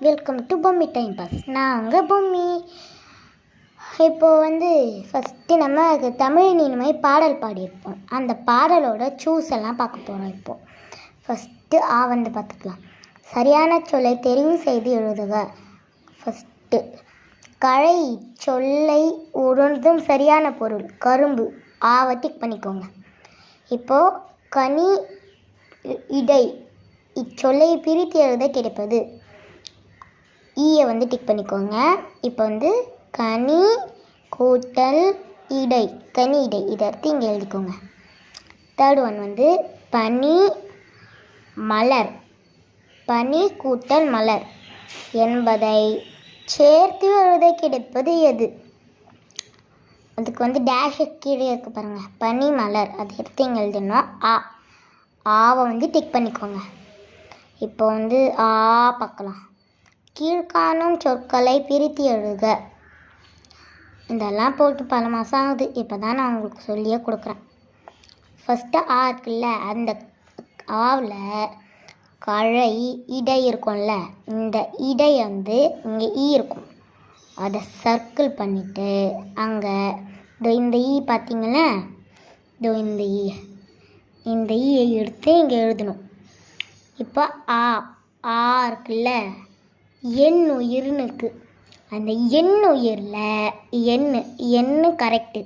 Welcome to Bommi time pass. நான் உங்கள் பொம்மி. இப்போது ஃபஸ்ட்டு நம்ம தமிழ் இனிமை பாடல் பாடியிருப்போம். அந்த பாடலோட சூஸ் எல்லாம் பார்க்க போகிறோம். இப்போது ஃபஸ்ட்டு பார்த்துக்கலாம். சரியான சொல்லை தெரிவு செய்து எழுதுக. ஃபஸ்ட்டு கழை சொல்லை உணர்ந்தும் சரியான பொருள் கரும்பு. ஆவை டிக் பண்ணிக்கோங்க. இப்போது கனி இடை இச்சொல்லை பிரித்து எழுத கிடைப்பது ஈயை டிக் பண்ணிக்கோங்க. இப்போ கனி கூட்டல் இடை, கனி இடை, இதை எடுத்து இங்கே எழுதிக்கோங்க. தேர்ட் ஒன் பனி மலர், பனி கூட்டல் மலர் என்பதை சேர்த்து எழுத கிடைப்பது எது? அதுக்கு டேஷ் கீழே இருக்கு பாருங்கள், பனி மலர், அதை எடுத்து இங்கே எழுதணும். ஆவை டிக் பண்ணிக்கோங்க. இப்போ ஆ பார்க்கலாம். கீழ்காணும் சொற்களை பிரித்து எழுதுக. இதெல்லாம் போட்டு பல மாதம் ஆகுது. இப்போ தான் நான் உங்களுக்கு சொல்லியே கொடுக்குறேன். ஃபஸ்ட்டு ஆ இருக்குல்ல, அந்த ஆவில் கழை இடை இருக்கும்ல, இந்த இடை இங்கே ஈ இருக்கும். அதை சர்க்கிள் பண்ணிவிட்டு அங்கே இந்த ஈ பார்த்தீங்களா, இந்த ஈயை எடுத்து இங்கே எழுதணும். இப்போ ஆ இருக்குல்ல, எண்ணுயிர்னு இருக்குது. அந்த எண்ணுயிரில் எண்ணு கரெக்டு.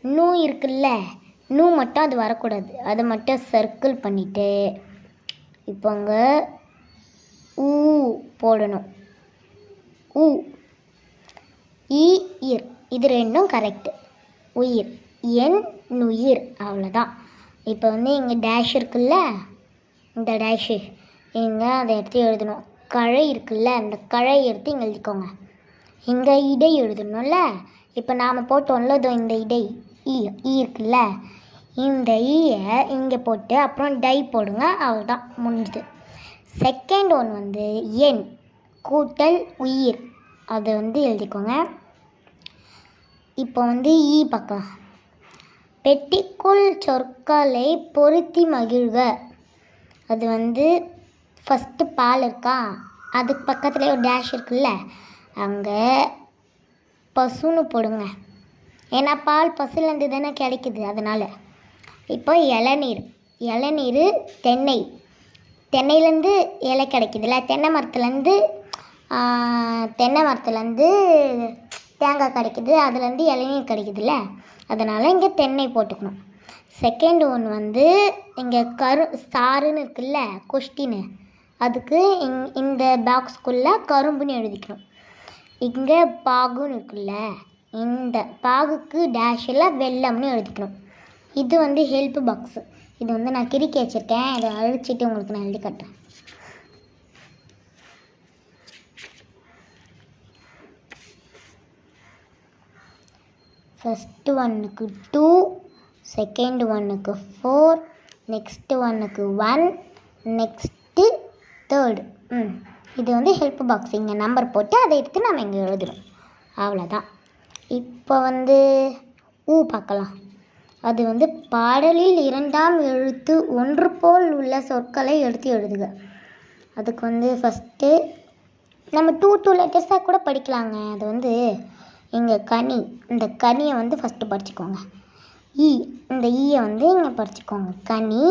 நூ இருக்குல்ல, நூ மட்டும் அது வரக்கூடாது. அதை மட்டும் சர்க்கிள் பண்ணிவிட்டு இப்போ அங்கே ஊ போடணும். ஊ ஈர், இது ரெண்டும் கரெக்டு. உயிர், என் நுயிர், அவ்வளோதான். இப்போ இங்கே டேஷ் இருக்குல்ல, இந்த டேஷு இங்கே அதை எடுத்து எழுதணும். கழை இருக்குல்ல, அந்த கழை எடுத்து இங்கே எழுதிக்கோங்க. இங்கே இடை எழுதணும்ல, இப்போ நாம் போட்டோம்ல இந்த இடை ஈ இருக்குல்ல, இந்த ஈயை இங்கே போட்டு அப்புறம் டை போடுங்க. அவ்வளோதான், முடிஞ்சுது. செகண்ட் ஒன் எண் கூட்டல் உயிர், அதை எழுதிக்கோங்க. இப்போ ஈ பார்க்கலாம். பெட்டிக்குள் சொற்களை பொருத்தி மகிழ்க. அது ஃபஸ்ட்டு பால் இருக்கா, அதுக்கு பக்கத்துலேயே ஒரு டேஷ் இருக்குல்ல, அங்கே பசுன்னு போடுங்க. ஏன்னா பால் பசுலேருந்து தானே கிடைக்குது, அதனால். இப்போ இளநீர் தென்னையிலேருந்து இலை கிடைக்குதுல்ல, தென்னை மரத்துலேருந்து தேங்காய் கிடைக்குது, அதுலேருந்து இளநீர் கிடைக்குதுல்ல, அதனால் இங்கே தென்னை போட்டுக்கணும். செகண்ட் ஒன் இங்கே சாருன்னு இருக்குல்ல, கொஸ்டின்னு, அதுக்கு இந்த பாக்ஸ்குள்ளே கரும்புன்னு எழுதிக்கணும். இங்கே பாகுன்னு இருக்குல்ல, இந்த பாகுக்கு டேஷில் வெள்ளம்னு எழுதிக்கணும். இது ஹெல்ப் பாக்ஸு. இது நான் கிறுக்கி வச்சுருக்கேன். இதை அழிச்சிட்டு உங்களுக்கு நான் எழுதி காட்டுறேன். ஃபஸ்ட்டு ஒன்னுக்கு 2, செகண்ட் ஒன்னுக்கு 4, நெக்ஸ்ட்டு ஒன்னுக்கு 1, நெக்ஸ்ட்டு தேர்டு. இது ஹெல்ப் பாக்ஸ். இங்கே நம்பர் போட்டு அதை எடுத்து நம்ம இங்கே எழுதுகிறோம். அவ்வளோதான். இப்போ ஊ பார்க்கலாம். அது பாடலில் 2ஆம் எழுத்து ஒன்று போல் உள்ள சொற்களை எடுத்து எழுதுக. அதுக்கு ஃபஸ்ட்டு நம்ம 2 லெட்டர்ஸாக கூட படிக்கலாங்க. அது இங்கே கனி, இந்த கனியை ஃபஸ்ட்டு படிச்சுக்கோங்க. ஈ, இந்த ஈயை இங்கே படிச்சுக்கோங்க. கனி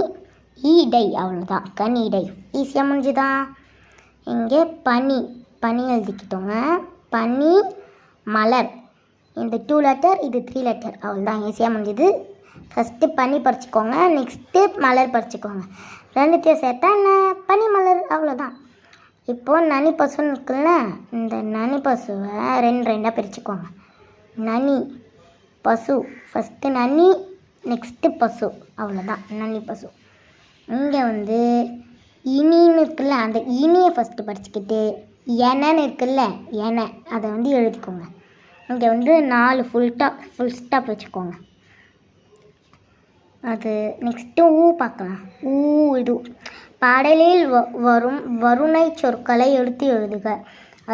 ஈடை, அவ்வளோதான். கனி இடை, ஈஸியாக முடிஞ்சுதான். இங்கே பனி எழுதிக்கிட்டோங்க. பனி மலர், இந்த 2 லெட்டர், இது 3 லெட்டர், அவ்வளோதான், ஈஸியாக முடிஞ்சுது. ஃபஸ்ட்டு பனி படிச்சுக்கோங்க, நெக்ஸ்ட்டு மலர் படிச்சுக்கோங்க. ரெண்டுத்தையும் சேர்த்தா என்ன, பனி மலர், அவ்வளோதான். இப்போது நனி பசுன்னு இருக்குல்ல, இந்த நனி பசுவை 2 பிரிச்சுக்கோங்க. நனி பசு, ஃபஸ்ட்டு நனி, நெக்ஸ்ட்டு பசு, அவ்வளோதான், நனி பசு. இங்கே இனின்னு இருக்குல்ல, அந்த இனியை ஃபஸ்ட்டு படிச்சுக்கிட்டு எனன்னு இருக்குல்ல, என, அதை எழுதிக்கோங்க. இங்கே 4 ஃபுல் ஸ்டாப் வச்சுக்கோங்க. அது நெக்ஸ்ட்டு ஊ பார்க்கலாம். இது பாடலில் வரும் வருணை சொற்களை எடுத்து எழுதுக.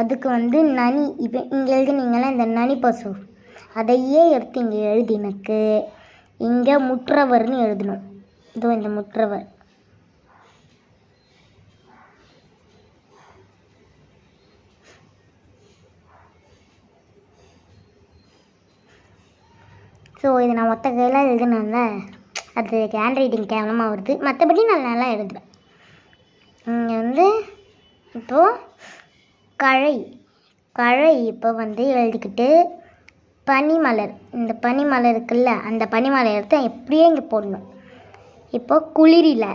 அதுக்கு நனி, இப்போ இங்கே எழுதினீங்களா, இந்த நனி பசு, அதையே எடுத்து இங்கே எழுதினுக்கு இங்கே முற்றவர்னு எழுதணும். இந்த முற்றவர். ஸோ இது நான் மொத்த கையில் எழுதணும்ல, அது ஹேண்ட் ரைட்டிங் கேவலமாக வருது. மற்றபடி நான் நல்லா எழுதுவேன். இங்கே வந்து இப்போது கழை இப்போ வந்து எழுதிக்கிட்டு பனிமலர், இந்த பனிமலர் இருக்குல்ல, அந்த பனிமலர் எடுத்து எப்படியே இங்கே போடணும். இப்போ குளிரில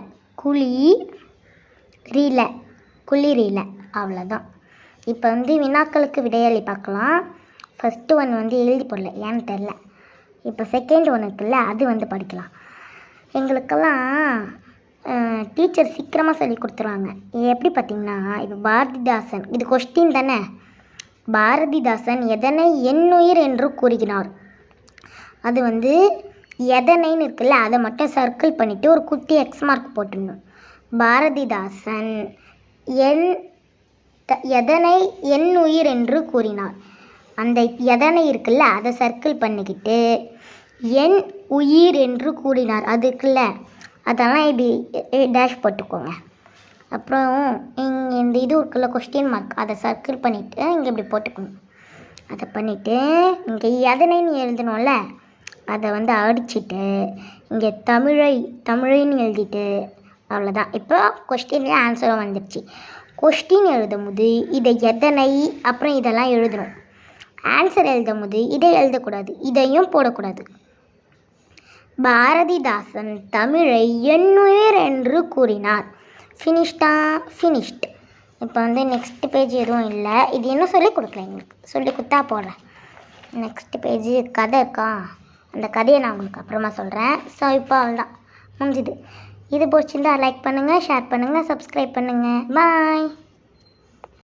அவ்வளோதான். இப்போ வந்து வினாக்களுக்கு விடையளி பார்க்கலாம். ஃபஸ்ட்டு ஒன் வந்து எழுதி போடல, ஏன்னு தெரில. இப்போ செகண்ட் ஒன் இருக்குல்ல, அது வந்து படிக்கலாம். எங்களுக்கெல்லாம் டீச்சர் சீக்கிரமாக சொல்லி கொடுத்துருவாங்க. எப்படி பார்த்திங்கன்னா, இப்போ பாரதிதாசன், இது கொஸ்டின் தானே. பாரதிதாசன் எதனை என்னுயிர் என்று கூறுகிறார். அது வந்து எதனைன்னு இருக்குல்ல, அதை மட்டும் சர்க்கிள் பண்ணிவிட்டு ஒரு குட்டி எக்ஸ் மார்க் போட்டுடணும். பாரதிதாசன் எதனை என்னுயிர் என்று கூறினார். அந்த எதனை இருக்குல்ல, அதை சர்க்கிள் பண்ணிக்கிட்டு என் உயிர் என்று கூறினார் அது இருக்குல்ல, அதெல்லாம் இப்படி டேஷ் போட்டுக்கோங்க. அப்புறம் இங்கே இந்த இது இருக்குல்ல கொஸ்டின் மார்க், அதை சர்க்கிள் பண்ணிவிட்டு இங்கே இப்படி போட்டுக்கணும். அதை பண்ணிவிட்டு இங்கே எதனைன்னு எழுதணும்ல, அதை வந்து அடிச்சுட்டு இங்கே தமிழைன்னு எழுதிட்டு அவ்வளோதான். இப்போ கொஸ்டின்லேயே ஆன்சரும் வந்துடுச்சு. கொஸ்டின் எழுதும் போது இதை எதனை அப்புறம் இதெல்லாம் எழுதணும். ஆன்சர் எழுதும் போது இதை எழுதக்கூடாது, இதையும் போடக்கூடாது. பாரதிதாசன் தமிழை என்னுயிர் என்று கூறினார். ஃபினிஷ்ட். இப்போ வந்து நெக்ஸ்ட் பேஜ் எதுவும் இல்லை. இது இன்னும் சொல்லிக் கொடுக்கல, எங்களுக்கு சொல்லி கொடுத்தா போடுறேன். நெக்ஸ்ட் பேஜ் கதை இருக்கா, அந்த கதையை நான் உங்களுக்கு அப்புறமா சொல்கிறேன். ஸோ இப்போ அவ்வளோதான், முடிஞ்சுது. இது பிடிச்சிருந்தா லைக் பண்ணுங்கள், ஷேர் பண்ணுங்கள், சப்ஸ்கிரைப் பண்ணுங்கள். பாய்.